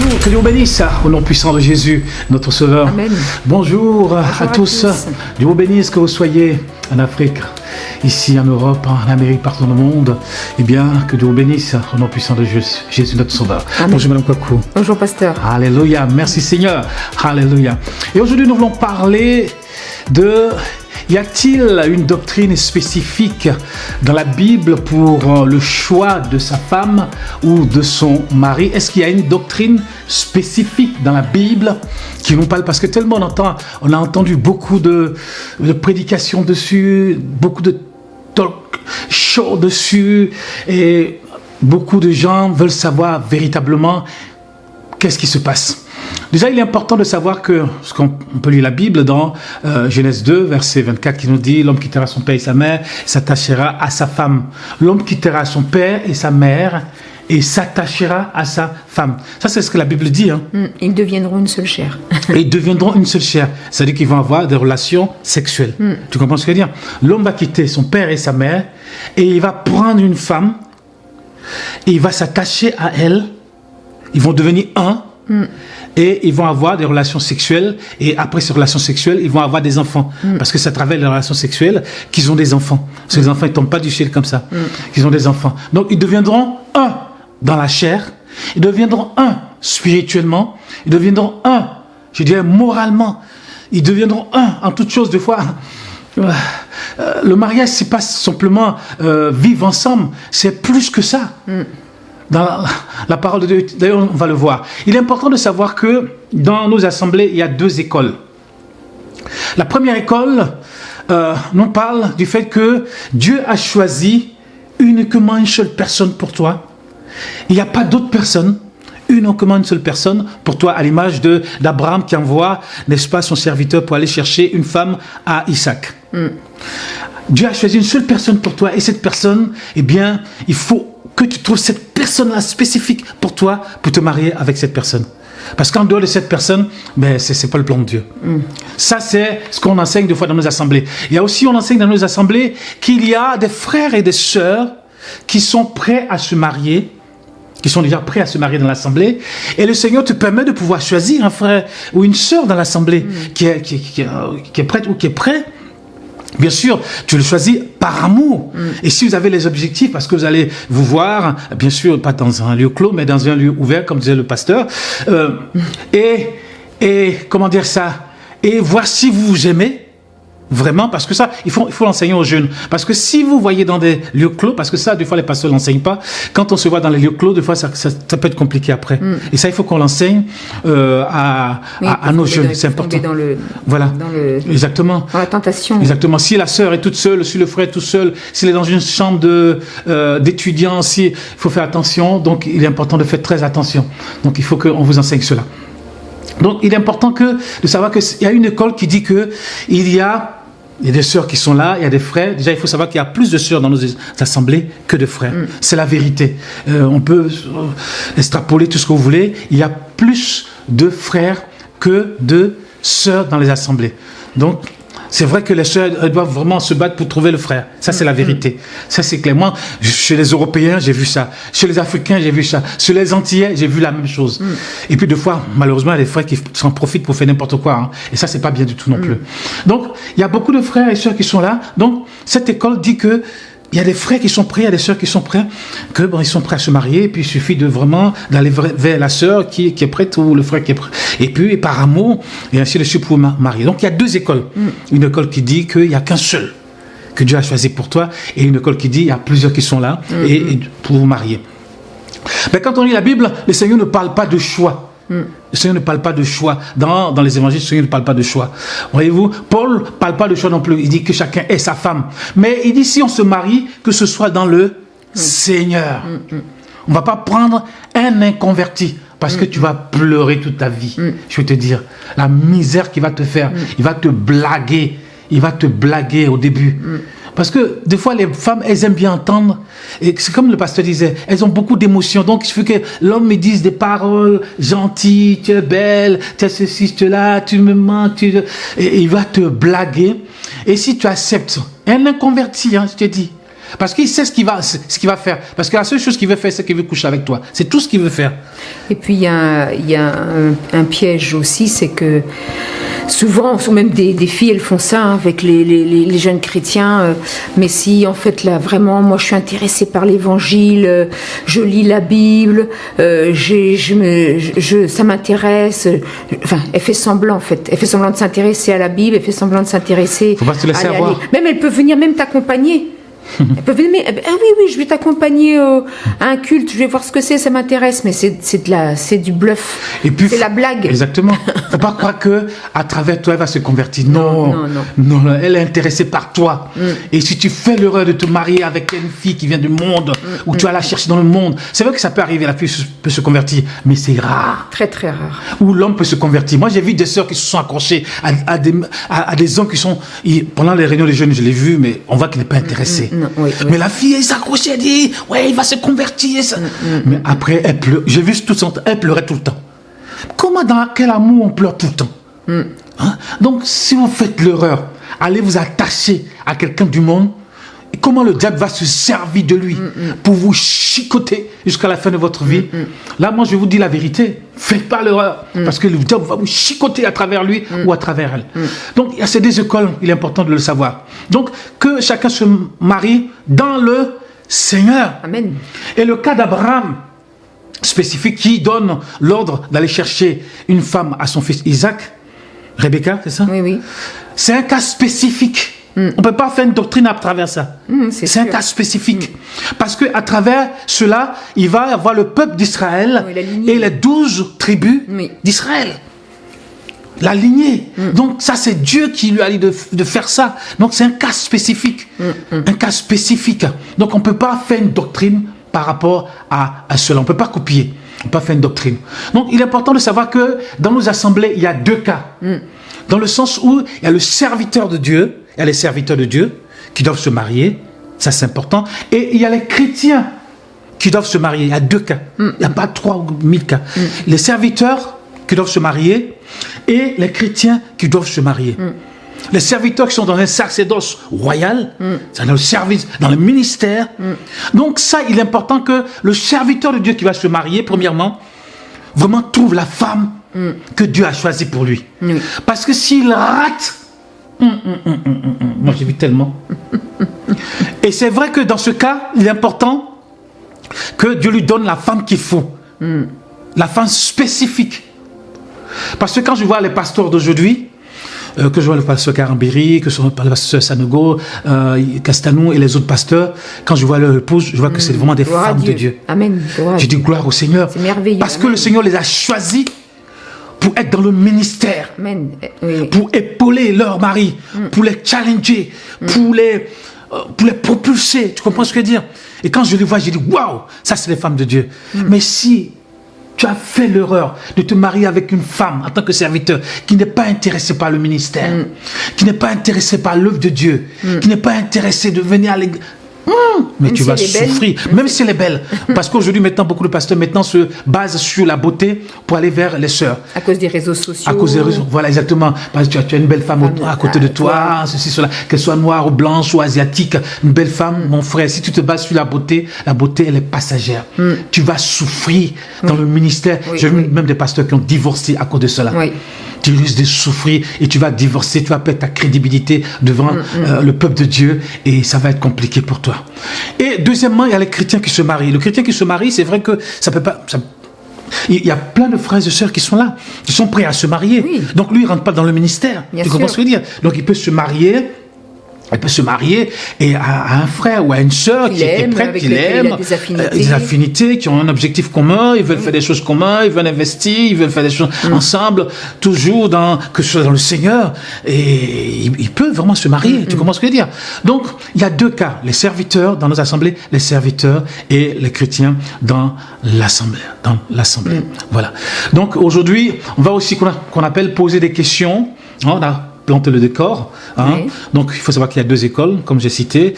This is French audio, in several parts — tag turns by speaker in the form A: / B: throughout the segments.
A: Bonjour, que Dieu vous bénisse au nom puissant de Jésus, notre Sauveur.
B: Amen.
A: Bonjour à tous. Dieu vous bénisse, que vous soyez en Afrique, ici en Europe, en Amérique, partout dans le monde. Eh bien, que Dieu vous bénisse au nom puissant de Jésus, notre Sauveur.
B: Amen.
A: Bonjour Madame Kwaku.
B: Bonjour pasteur.
A: Alléluia, merci Seigneur. Alléluia. Et aujourd'hui, nous voulons parler de... Y a-t-il une doctrine spécifique dans la Bible pour le choix de sa femme ou de son mari? Est-ce qu'il y a une doctrine spécifique dans la Bible qui nous parle? Parce que tellement on a entendu beaucoup de prédications dessus, beaucoup de talk show dessus, et beaucoup de gens veulent savoir véritablement qu'est-ce qui se passe. Déjà, il est important de savoir que, parce qu'on peut lire la Bible dans Genèse 2, verset 24, qui nous dit « L'homme quittera son père et sa mère, s'attachera à sa femme. L'homme quittera son père et sa mère et s'attachera à sa femme. » Ça, c'est ce que la Bible dit. Hein.
B: Ils deviendront une seule chair.
A: Et ils deviendront une seule chair. C'est-à-dire qu'ils vont avoir des relations sexuelles. Tu comprends ce que je veux dire? L'homme va quitter son père et sa mère et il va prendre une femme et il va s'attacher à elle. Ils vont devenir un. Et ils vont avoir des relations sexuelles, et après ces relations sexuelles, ils vont avoir des enfants. Parce que c'est à travers les relations sexuelles qu'ils ont des enfants. Parce que les enfants, ils ne tombent pas du ciel comme ça. Ils ont des enfants. Donc, ils deviendront un dans la chair, ils deviendront un spirituellement, ils deviendront un, je dirais, moralement. Ils deviendront un en toutes choses. Des fois, le mariage, c'est pas simplement vivre ensemble, c'est plus que ça. Dans la parole de Dieu, d'ailleurs on va le voir. Il est important de savoir que dans nos assemblées, il y a deux écoles. La première école nous parle du fait que Dieu a choisi uniquement une seule personne pour toi. Il n'y a pas d'autre personne, uniquement une seule personne pour toi, à l'image d'Abraham qui envoie, n'est-ce pas, son serviteur pour aller chercher une femme à Isaac. Dieu a choisi une seule personne pour toi, et cette personne, eh bien, il faut que tu trouves cette personne-là spécifique pour toi, pour te marier avec cette personne. Parce qu'en dehors de cette personne, ben, c'est pas le plan de Dieu. Ça, c'est ce qu'on enseigne des fois dans nos assemblées. Il y a aussi, on enseigne dans nos assemblées qu'il y a des frères et des sœurs qui sont prêts à se marier, qui sont déjà prêts à se marier dans l'assemblée, et le Seigneur te permet de pouvoir choisir un frère ou une sœur dans l'assemblée qui est prête ou qui est prêt. Bien sûr, tu le choisis par amour. Et si vous avez les objectifs, parce que vous allez vous voir, bien sûr, pas dans un lieu clos, mais dans un lieu ouvert, comme disait le pasteur, et comment dire ça, et voir si vous vous aimez, vraiment, parce que ça, il faut l'enseigner aux jeunes. Parce que si vous voyez dans des lieux clos, parce que ça, des fois, les pasteurs ne l'enseignent pas, quand on se voit dans les lieux clos, des fois, ça peut être compliqué après. Et ça, il faut qu'on l'enseigne à nos jeunes. C'est important. Voilà. Exactement.
B: Dans la tentation.
A: Exactement. Si la sœur est toute seule, si le frère est tout seul, s'il est dans une chambre d'étudiants, il faut faire attention. Donc, il est important de faire très attention. Donc, il faut qu'on vous enseigne cela. Donc, il est important de savoir qu'il y a une école qui dit que il y a des sœurs qui sont là, il y a des frères. Déjà, il faut savoir qu'il y a plus de sœurs dans nos assemblées que de frères. C'est la vérité. On peut extrapoler tout ce que vous voulez. Il y a plus de frères que de sœurs dans les assemblées. Donc, c'est vrai que les sœurs elles doivent vraiment se battre pour trouver le frère. Ça, c'est la vérité. Ça, c'est clairement, chez les Européens, j'ai vu ça. Chez les Africains, j'ai vu ça. Chez les Antillais, j'ai vu la même chose. Et puis, des fois, malheureusement, il y a des frères qui s'en profitent pour faire n'importe quoi. Hein. Et ça, c'est pas bien du tout non plus. Donc, il y a beaucoup de frères et sœurs qui sont là. Donc, cette école dit que il y a des frères qui sont prêts, il y a des sœurs qui sont prêts, ils sont prêts à se marier, et puis il suffit de vraiment d'aller vers la sœur qui est prête ou le frère qui est prêt. Et puis, par amour, et ainsi de suite pour marier. Donc, il y a deux écoles. Une école qui dit qu'il n'y a qu'un seul que Dieu a choisi pour toi, et une école qui dit qu'il y a plusieurs qui sont là et pour vous marier. Mais quand on lit la Bible, le Seigneur ne parle pas de choix. Le Seigneur ne parle pas de choix. Dans les évangiles, le Seigneur ne parle pas de choix. Voyez-vous, Paul ne parle pas de choix non plus. Il dit que chacun ait sa femme. Mais il dit si on se marie, que ce soit dans le Seigneur. On ne va pas prendre un inconverti parce que tu vas pleurer toute ta vie. Je vais te dire, la misère qu'il va te faire. Il va te blaguer. Il va te blaguer au début. Parce que des fois, les femmes, elles aiment bien entendre. Et c'est comme le pasteur disait, elles ont beaucoup d'émotions. Donc, il faut que l'homme me dise des paroles gentilles, tu es belle, tu es ceci, tu es là, tu me manques. Et il va te blaguer. Et si tu acceptes, un inconverti, je te dis, Parce qu'il sait ce qu'il va faire. Parce que la seule chose qu'il veut faire, c'est qu'il veut coucher avec toi. C'est tout ce qu'il veut faire.
B: Et puis, il y a un piège aussi, c'est que souvent, même des filles, elles font ça avec les jeunes chrétiens. Mais si, en fait, là, vraiment, moi, je suis intéressée par l'évangile, je lis la Bible, ça m'intéresse. Enfin, elle fait semblant, en fait. Elle fait semblant de s'intéresser à la Bible, elle fait semblant de s'intéresser.
A: Faut pas se laisser avoir.
B: Même elle peut venir même t'accompagner. Elle peut venir, oui, je vais t'accompagner à un culte, je vais voir ce que c'est, ça m'intéresse, mais c'est du bluff.
A: Et puis,
B: c'est la blague.
A: Exactement. Faut pas croire que à travers toi elle va se convertir. Non, elle est intéressée par toi. Et si tu fais l'erreur de te marier avec une fille qui vient du monde, ou tu vas la chercher dans le monde, c'est vrai que ça peut arriver, la fille peut se convertir, mais c'est rare.
B: Très très rare.
A: Ou l'homme peut se convertir. Moi, j'ai vu des sœurs qui se sont accrochées à des hommes qui sont... Pendant les réunions des jeunes, je l'ai vu, mais on voit qu'il n'est pas intéressé.
B: Oui.
A: Mais la fille, elle s'accrochait, elle dit, ouais, il va se convertir. Mais après, elle pleure. J'ai vu tout ça, elle pleurait tout le temps. Comment, dans quel amour on pleure tout le temps? Hein? Donc, si vous faites l'erreur, allez vous attacher à quelqu'un du monde, et comment le diable va se servir de lui pour vous chicoter jusqu'à la fin de votre vie. Là, moi, je vous dis la vérité. Faites pas l'erreur. Parce que le diable va vous chicoter à travers lui ou à travers elle. Donc, il y a ces deux écoles, il est important de le savoir. Donc, que chacun se marie dans le Seigneur.
B: Amen.
A: Et le cas d'Abraham, spécifique, qui donne l'ordre d'aller chercher une femme à son fils Isaac, Rebecca, c'est ça?
B: Oui.
A: C'est un cas spécifique. On ne peut pas faire une doctrine à travers ça. C'est un cas spécifique. Parce qu'à travers cela, il va y avoir le peuple d'Israël et les 12 tribus d'Israël. La lignée. Donc ça, c'est Dieu qui lui a dit de faire ça. Donc c'est un cas spécifique. Un cas spécifique. Donc on ne peut pas faire une doctrine par rapport à cela. On ne peut pas copier. On ne peut pas faire une doctrine. Donc il est important de savoir que dans nos assemblées, il y a deux cas. Dans le sens où il y a le serviteur de Dieu, il y a les serviteurs de Dieu qui doivent se marier, ça c'est important, et il y a les chrétiens qui doivent se marier. Il y a deux cas, il n'y a pas 3 ou 1000 cas. Les serviteurs qui doivent se marier et les chrétiens qui doivent se marier. Les serviteurs qui sont dans un sacerdoce royal, c'est dans le service, dans le ministère. Donc ça, il est important que le serviteur de Dieu qui va se marier, premièrement, vraiment trouve la femme que Dieu a choisie pour lui. Parce que s'il rate, moi j'ai vu tellement. Et c'est vrai que dans ce cas, il est important que Dieu lui donne la femme qu'il faut. La femme spécifique. Parce que quand je vois les pasteurs d'aujourd'hui, que je vois le pasteur Karambiri, que je vois le pasteur Sanogo, Castanou et les autres pasteurs, quand je vois leur épouse, je vois que c'est vraiment des femmes de Dieu.
B: Amen.
A: Je dis gloire au Seigneur.
B: C'est merveilleux.
A: Parce que le Seigneur les a choisis pour être dans le ministère, pour épauler leur mari, pour les challenger, pour les propulser. Tu comprends ce que je veux dire? Et quand je les vois, je dis waouh, ça c'est les femmes de Dieu. Mais si tu as fait l'erreur de te marier avec une femme en tant que serviteur qui n'est pas intéressée par le ministère, qui n'est pas intéressée par l'œuvre de Dieu, qui n'est pas intéressée de venir à l'église, mais même tu vas souffrir, même si elle est belle. Parce qu'aujourd'hui, maintenant, beaucoup de pasteurs se basent sur la beauté pour aller vers les sœurs.
B: À cause des réseaux sociaux.
A: À cause des réseaux, voilà, exactement. Parce que tu as une belle femme à côté de toi, ceci, cela, qu'elle soit noire ou blanche ou asiatique, une belle femme, mon frère, si tu te bases sur la beauté, elle est passagère. Tu vas souffrir dans le ministère. J'ai vu même des pasteurs qui ont divorcé à cause de cela. Tu risques de souffrir et tu vas divorcer, tu vas perdre ta crédibilité devant le peuple de Dieu et ça va être compliqué pour toi. Et deuxièmement, il y a les chrétiens qui se marient. Le chrétien qui se marie, c'est vrai que ça peut pas... il y a plein de frères et sœurs qui sont là, qui sont prêts à se marier. Donc lui, il ne rentre pas dans le ministère. Tu comprends ce que je veux dire? Donc il peut se marier. Elle peut se marier et à un frère ou à une sœur qui est prête, qui l'aime, des affinités, qui ont un objectif commun, ils veulent faire des choses communes, ils veulent investir, ils veulent faire des choses ensemble, toujours que ce soit dans le Seigneur, et il peut vraiment se marier, tu comprends ce que je veux dire? Donc, il y a deux cas, les serviteurs dans nos assemblées, les serviteurs et les chrétiens dans l'assemblée. Voilà. Donc, aujourd'hui, on va aussi, qu'on appelle poser des questions, on a planter le décor. Donc, il faut savoir qu'il y a deux écoles, comme j'ai cité.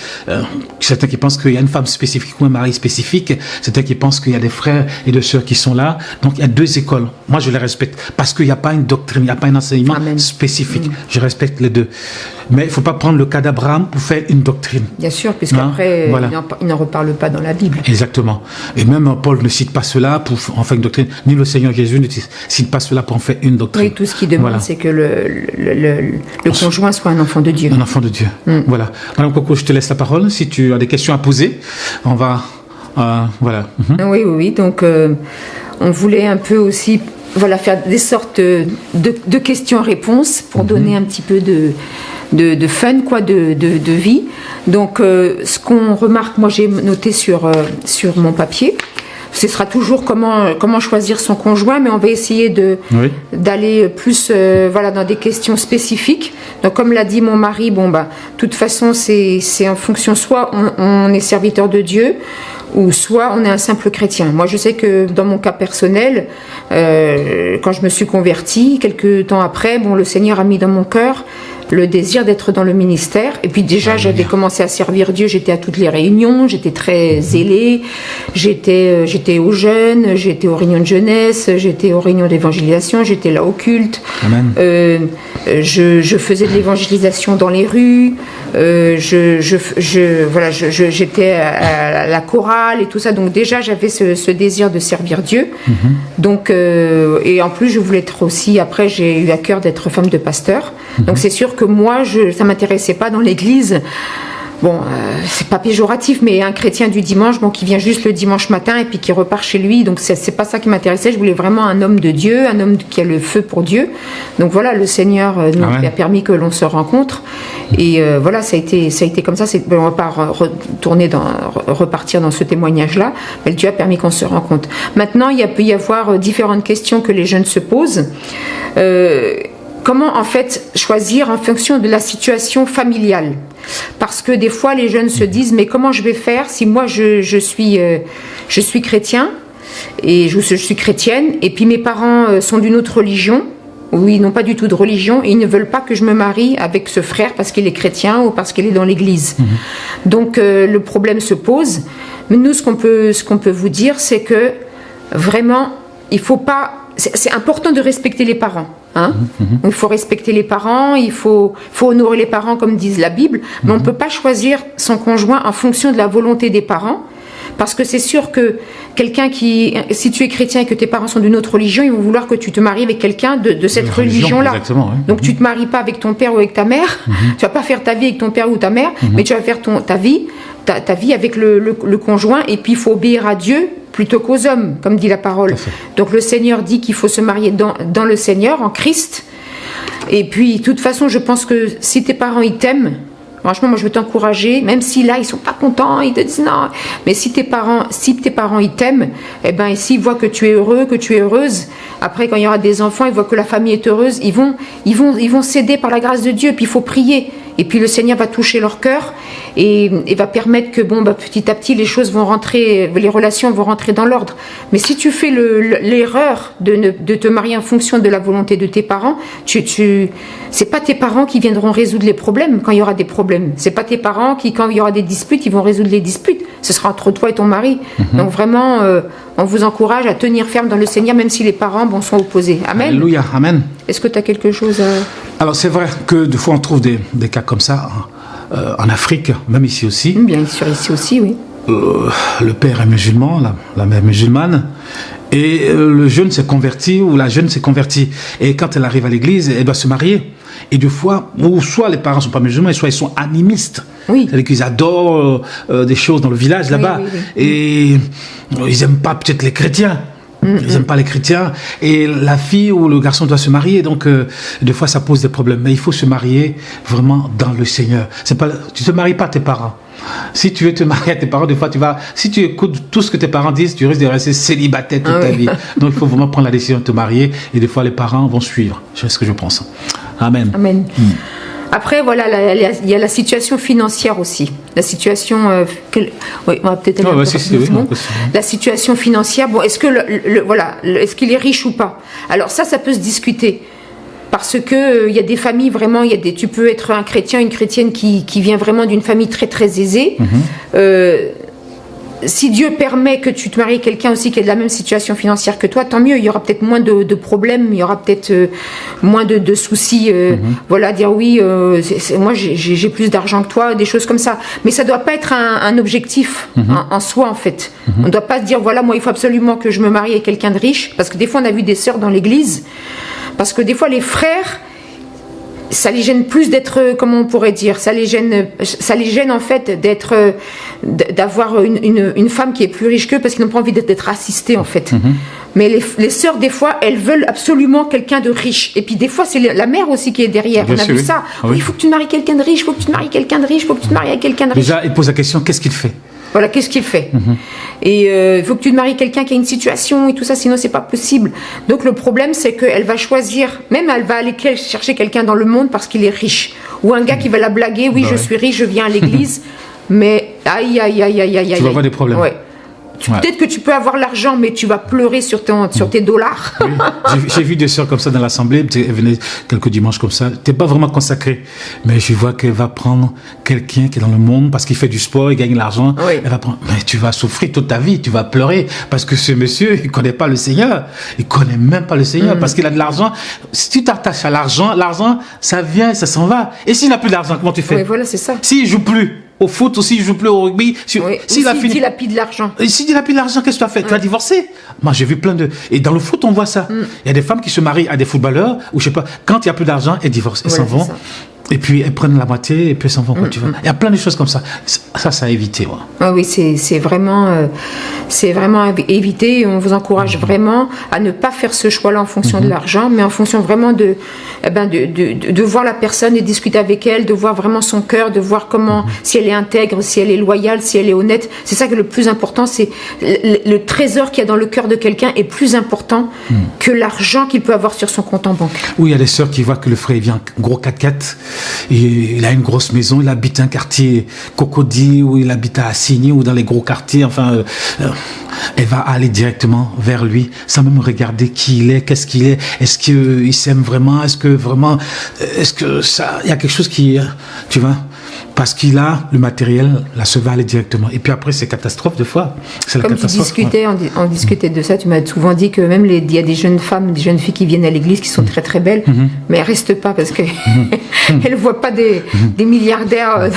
A: Certains qui pensent qu'il y a une femme spécifique ou un mari spécifique. Certains qui pensent qu'il y a des frères et des sœurs qui sont là. Donc, il y a deux écoles. Moi, je les respecte parce qu'il n'y a pas une doctrine, il n'y a pas un enseignement spécifique. Je respecte les deux. Mais il ne faut pas prendre le cas d'Abraham pour faire une doctrine.
B: Bien sûr, puisqu'après,
A: voilà.
B: il n'en reparle pas dans la Bible.
A: Exactement. Et même Paul ne cite pas cela pour en faire une doctrine, ni le Seigneur Jésus ne cite pas cela pour en faire une doctrine.
B: Oui, tout ce qu'il demande, c'est que le conjoint soit un enfant de Dieu.
A: Un enfant de Dieu. Voilà. Madame Coco, je te laisse la parole. Si tu as des questions à poser, on va... voilà.
B: Oui. Donc, on voulait un peu aussi faire des sortes de questions-réponses pour donner un petit peu de fun, de vie. Donc, ce qu'on remarque, moi j'ai noté sur mon papier, ce sera toujours comment choisir son conjoint, mais on va essayer d'aller plus dans des questions spécifiques. Donc, comme l'a dit mon mari, de toute façon, c'est en fonction, soit on est serviteur de Dieu, ou soit on est un simple chrétien. Moi, je sais que dans mon cas personnel, quand je me suis convertie, quelques temps après, le Seigneur a mis dans mon cœur le désir d'être dans le ministère. Et puis déjà, j'avais commencé à servir Dieu, j'étais à toutes les réunions, j'étais très zélée, j'étais aux jeunes, j'étais aux réunions de jeunesse, j'étais aux réunions d'évangélisation, j'étais là au culte.
A: Amen.
B: Je faisais de l'évangélisation dans les rues, j'étais à la chorale et tout ça. Donc déjà, j'avais ce désir de servir Dieu. Donc, et en plus, je voulais être aussi, après, j'ai eu à cœur d'être femme de pasteur. Donc c'est sûr que moi, ça m'intéressait pas dans l'église. C'est pas péjoratif, mais un chrétien du dimanche, qui vient juste le dimanche matin et puis qui repart chez lui. Donc c'est pas ça qui m'intéressait. Je voulais vraiment un homme de Dieu, un homme qui a le feu pour Dieu. Donc voilà, le Seigneur nous a permis que l'on se rencontre. Et ça a été comme ça. On va pas repartir dans ce témoignage-là, mais Dieu a permis qu'on se rencontre. Maintenant, il peut y avoir différentes questions que les jeunes se posent. Comment en fait choisir en fonction de la situation familiale? Parce que des fois les jeunes se disent mais comment je vais faire si moi je suis chrétien et je suis chrétienne et puis mes parents sont d'une autre religion ou ils n'ont pas du tout de religion et ils ne veulent pas que je me marie avec ce frère parce qu'il est chrétien ou parce qu'il est dans l'église. Donc le problème se pose. Mais nous ce qu'on peut vous dire c'est que vraiment il faut pas. C'est important de respecter les parents. Il faut respecter les parents, il faut honorer les parents comme disent la Bible, mais on ne peut pas choisir son conjoint en fonction de la volonté des parents, parce que c'est sûr que quelqu'un si tu es chrétien et que tes parents sont d'une autre religion, ils vont vouloir que tu te maries avec quelqu'un de cette religion-là. Donc tu ne te maries pas avec ton père ou avec ta mère, tu vas pas faire ta vie avec ton père ou ta mère, mais tu vas faire ta vie avec le conjoint, et puis il faut obéir à Dieu plutôt qu'aux hommes, comme dit la parole. Donc le Seigneur dit qu'il faut se marier dans le Seigneur, en Christ. Et puis, de toute façon, je pense que si tes parents, ils t'aiment, franchement, moi, je veux t'encourager, même si là, ils sont pas contents, ils te disent non. Mais si tes parents, ils t'aiment, et s'ils voient que tu es heureux, que tu es heureuse, après, quand il y aura des enfants, ils voient que la famille est heureuse, ils vont céder par la grâce de Dieu, puis il faut prier. Et puis le Seigneur va toucher leur cœur et va permettre que petit à petit les choses vont rentrer, les relations vont rentrer dans l'ordre. Mais si tu fais l'erreur de te marier en fonction de la volonté de tes parents, c'est pas tes parents qui viendront résoudre les problèmes quand il y aura des problèmes. C'est pas tes parents qui, quand il y aura des disputes, ils vont résoudre les disputes. Ce sera entre toi et ton mari. Donc vraiment, on vous encourage à tenir ferme dans le Seigneur, même si les parents sont opposés. Amen.
A: Alléluia, amen.
B: Est-ce que tu as quelque chose à...
A: Alors c'est vrai que des fois on trouve des cas comme ça en Afrique, même ici aussi.
B: Bien sûr, ici aussi, oui.
A: Le père est musulman, la mère musulmane, et le jeune s'est converti ou la jeune s'est convertie. Et quand elle arrive à l'église, elle doit se marier. Et des fois, ou soit les parents ne sont pas musulmans, soit ils sont animistes.
B: Oui.
A: C'est-à-dire qu'ils adorent des choses dans le village là-bas.
B: Oui.
A: Et ils n'aiment pas peut-être les chrétiens. Ils n'aiment pas les chrétiens. Et la fille ou le garçon doit se marier. Donc, des fois, ça pose des problèmes. Mais il faut se marier vraiment dans le Seigneur. Tu ne te maries pas à tes parents. Si tu veux te marier à tes parents, des fois, si tu écoutes tout ce que tes parents disent, tu risques de rester célibataire toute ta vie. Donc, il faut vraiment prendre la décision de te marier. Et des fois, les parents vont suivre. C'est ce que je pense. Amen.
B: Amen. Après, voilà, il y a la situation financière aussi. La situation... oui, on va peut-être aller la situation financière. Bon, est-ce que est-ce qu'il est riche ou pas? Alors ça peut se discuter. Parce que il y a des familles vraiment, tu peux être un chrétien, une chrétienne qui vient vraiment d'une famille très très aisée. si Dieu permet que tu te maries avec quelqu'un aussi qui est de la même situation financière que toi, tant mieux. Il y aura peut-être moins de problèmes, il y aura peut-être moins de soucis. Voilà, dire oui, moi j'ai plus d'argent que toi, des choses comme ça. Mais ça doit pas être un objectif en soi, en fait. On ne doit pas se dire, voilà, moi il faut absolument que je me marie avec quelqu'un de riche. Parce que des fois on a vu des sœurs dans l'église. Parce que des fois les frères, ça les gêne plus d'être, comment on pourrait dire, ça les gêne en fait d'avoir une femme qui est plus riche qu'eux parce qu'ils n'ont pas envie d'être assistés, en fait. Mais les sœurs, des fois, elles veulent absolument quelqu'un de riche. Et puis des fois, c'est la mère aussi qui est derrière.
A: Bien
B: on a
A: sûr,
B: vu
A: oui.
B: ça.
A: Ah
B: Oui,
A: oui.
B: il faut que tu te maries quelqu'un de riche, il faut que tu te maries quelqu'un de riche, il faut que tu te maries avec quelqu'un de riche.
A: Déjà, il pose la question, qu'est-ce qu'il fait?
B: Voilà, qu'est-ce qu'il fait? Et il faut que tu te maries quelqu'un qui a une situation et tout ça, sinon c'est pas possible. Donc le problème, c'est qu'elle va choisir, même elle va aller chercher quelqu'un dans le monde parce qu'il est riche. Ou un gars qui va la blaguer, oui, je suis riche, je viens à l'église, mais aïe, aïe, aïe, aïe, aïe, aïe.
A: Tu vas avoir des problèmes.
B: Ouais.
A: Ouais.
B: Peut-être que tu peux avoir l'argent, mais tu vas pleurer sur tes dollars.
A: Oui. J'ai vu des sœurs comme ça dans l'assemblée, elles venaient quelques dimanches comme ça. T'es pas vraiment consacrée, mais je vois qu'elle va prendre quelqu'un qui est dans le monde parce qu'il fait du sport, il gagne de l'argent.
B: Oui.
A: Elle va prendre, mais tu vas souffrir toute ta vie, tu vas pleurer parce que ce monsieur, il connaît pas le Seigneur, il connaît même pas le Seigneur parce qu'il a de l'argent. Si tu t'attaches à l'argent, ça vient et ça s'en va. Et s'il n'a plus d'argent, comment tu fais?
B: Oui, voilà, c'est ça.
A: S'il joue plus au foot ou s'il joue plus au rugby,
B: Oui.
A: s'il a fini.
B: Dilapide l'argent.
A: Et si tu n'as plus d'argent, qu'est-ce que tu as fait? Tu vas divorcer. Moi, j'ai vu plein de... Et dans le foot, on voit ça. Il y a des femmes qui se marient à des footballeurs, ou je sais pas, quand il n'y a plus d'argent, elles divorcent. Elles
B: Voilà,
A: s'en vont.
B: c'est ça.
A: Et puis, elles prennent la moitié, et puis elles s'en vont. Quoi, tu vois. Il y a plein de choses comme ça. Ça à éviter. Ouais.
B: Ah oui, c'est vraiment à éviter. On vous encourage vraiment à ne pas faire ce choix-là en fonction de l'argent, mais en fonction vraiment de voir la personne et discuter avec elle, de voir vraiment son cœur, de voir comment, si elle est intègre, si elle est loyale, si elle est honnête. C'est ça que le plus important, c'est le trésor qu'il y a dans le cœur de quelqu'un est plus important que l'argent qu'il peut avoir sur son compte en banque.
A: Oui, il y a des sœurs qui voient que le frère il vient en gros 4x4, et il a une grosse maison, il habite un quartier Cocody, ou il habite à Assigny, ou dans les gros quartiers, enfin, elle va aller directement vers lui, sans même regarder qui il est, qu'est-ce qu'il est qu'il s'aime vraiment, est-ce que ça, il y a quelque chose qui, tu vois, parce qu'il a le matériel, la sœur va aller directement. Et puis après, c'est catastrophe, des fois. C'est la
B: Comme tu
A: catastrophe.
B: discutais, on discutait de ça, tu m'as souvent dit que même il y a des jeunes femmes, des jeunes filles qui viennent à l'église qui sont très très belles, mais elles restent pas parce qu'elles ne voient pas des milliardaires.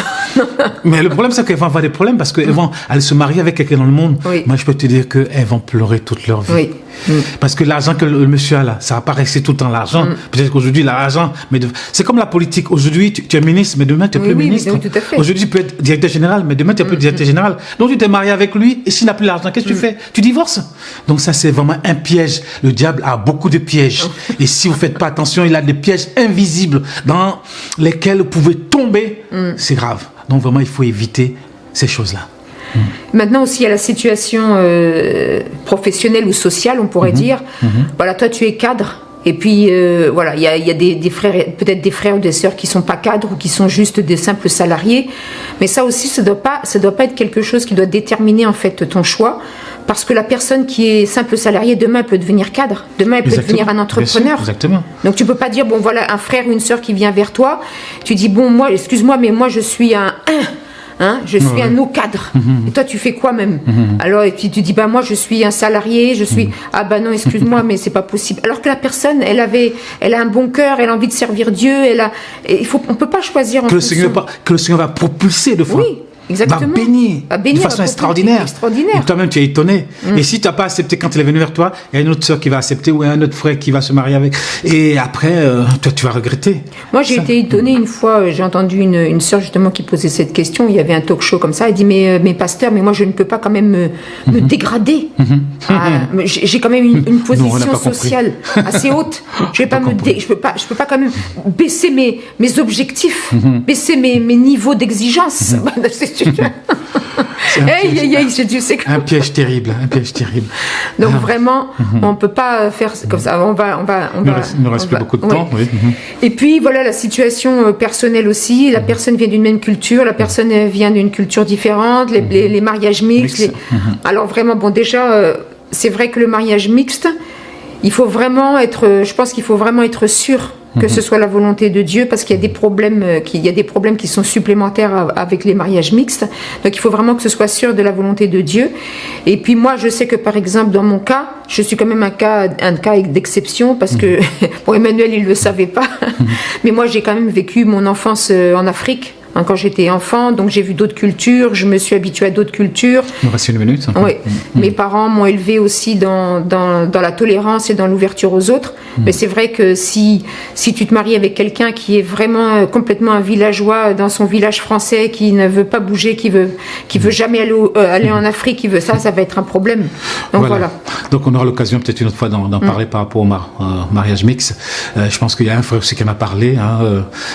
A: Mais le problème, c'est qu'elles vont avoir des problèmes parce qu'elles vont aller se marier avec quelqu'un dans le monde.
B: Oui.
A: Moi, je peux te dire qu'elles vont pleurer toute leur vie.
B: Oui.
A: Parce que l'argent que le monsieur a là, ça va pas rester tout le temps l'argent. Peut-être qu'aujourd'hui, l'argent, mais c'est comme la politique. Aujourd'hui, tu es ministre, mais demain, tu n'es plus ministre.
B: Oui, tout à fait.
A: Aujourd'hui, tu peux être directeur général, mais demain, tu n'es plus directeur général. Donc, tu t'es marié avec lui, et s'il n'a plus l'argent, qu'est-ce que tu fais? Tu divorces. Donc, ça, c'est vraiment un piège. Le diable a beaucoup de pièges. Et si vous faites pas attention, il a des pièges invisibles dans lesquels vous pouvez tomber. C'est grave. Donc, vraiment, il faut éviter ces choses-là.
B: Maintenant aussi, il y a la situation professionnelle ou sociale, on pourrait dire. Voilà, toi, tu es cadre. Et puis, voilà, il y a des frères, peut-être des frères ou des sœurs qui ne sont pas cadres ou qui sont juste des simples salariés. Mais ça aussi, ça doit pas être quelque chose qui doit déterminer, en fait, ton choix. Parce que la personne qui est simple salarié, demain, elle peut devenir cadre. Demain, elle peut devenir un entrepreneur.
A: Sûr, exactement.
B: Donc, tu ne peux pas dire, bon, voilà, un frère ou une sœur qui vient vers toi. Tu dis, bon, moi, excuse-moi, mais moi, je suis je suis un no-cadre. Et toi, tu fais quoi même? Alors, et puis tu dis, bah moi, je suis un salarié, je suis... Ah bah non, excuse-moi, mais c'est pas possible. Alors que la personne, elle a un bon cœur, elle a envie de servir Dieu, on peut pas choisir en fonction...
A: Que le Seigneur va propulser de foi.
B: Oui. Exactement.
A: Va bénir de façon extraordinaire. Et toi-même, tu es étonné. Et si tu n'as pas accepté quand il est venu vers toi, il y a une autre sœur qui va accepter ou un autre frère qui va se marier avec. Et après, toi, tu vas regretter.
B: Moi, j'ai été étonnée une fois, j'ai entendu une sœur justement qui posait cette question. Il y avait un talk show comme ça. Elle dit, mais pasteur, mais moi, je ne peux pas quand même me dégrader. J'ai quand même une position sociale assez haute. Je peux pas quand même baisser mes objectifs, baisser mes niveaux d'exigence.
A: Un piège terrible,
B: Donc vraiment, on peut pas faire comme ça.
A: Il ne reste plus beaucoup de temps. Oui.
B: Et puis voilà la situation personnelle aussi. La personne vient d'une même culture, la personne vient d'une culture différente. Les mariages mixtes. Alors vraiment, bon déjà, c'est vrai que le mariage mixte, je pense qu'il faut vraiment être sûr que ce soit la volonté de Dieu, parce qu'il y a des problèmes, qui sont supplémentaires avec les mariages mixtes. Donc il faut vraiment que ce soit sûr de la volonté de Dieu. Et puis moi, je sais que par exemple dans mon cas, je suis quand même un cas d'exception, parce que bon, Emmanuel il le savait pas, mais moi j'ai quand même vécu mon enfance en Afrique. Quand j'étais enfant, donc j'ai vu d'autres cultures, je me suis habituée à d'autres cultures.
A: Il nous reste une minute.
B: Oui. Mes parents m'ont élevée aussi dans la tolérance et dans l'ouverture aux autres. Mais c'est vrai que si tu te maries avec quelqu'un qui est vraiment complètement un villageois dans son village français, qui ne veut pas bouger, qui veut jamais aller en Afrique, qui veut ça va être un problème. Donc voilà.
A: Donc on aura l'occasion peut-être une autre fois d'en parler par rapport au mariage mixte. Je pense qu'il y a un frère aussi qui m'a parlé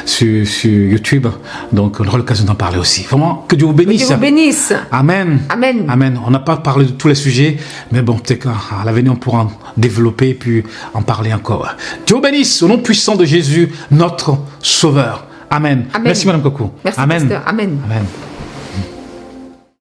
A: sur YouTube. Donc on aura l'occasion d'en parler aussi. Vraiment, que Dieu vous bénisse.
B: Que Dieu vous bénisse.
A: Amen.
B: Amen.
A: Amen. On n'a pas parlé de tous les sujets, mais bon, peut-être qu'à l'avenir on pourra en développer et puis en parler encore. Dieu vous bénisse au nom puissant de Jésus, notre Sauveur. Amen.
B: Amen.
A: Merci Madame Coco.
B: Merci
A: Amen.
B: Pasteur. Amen.
A: Amen.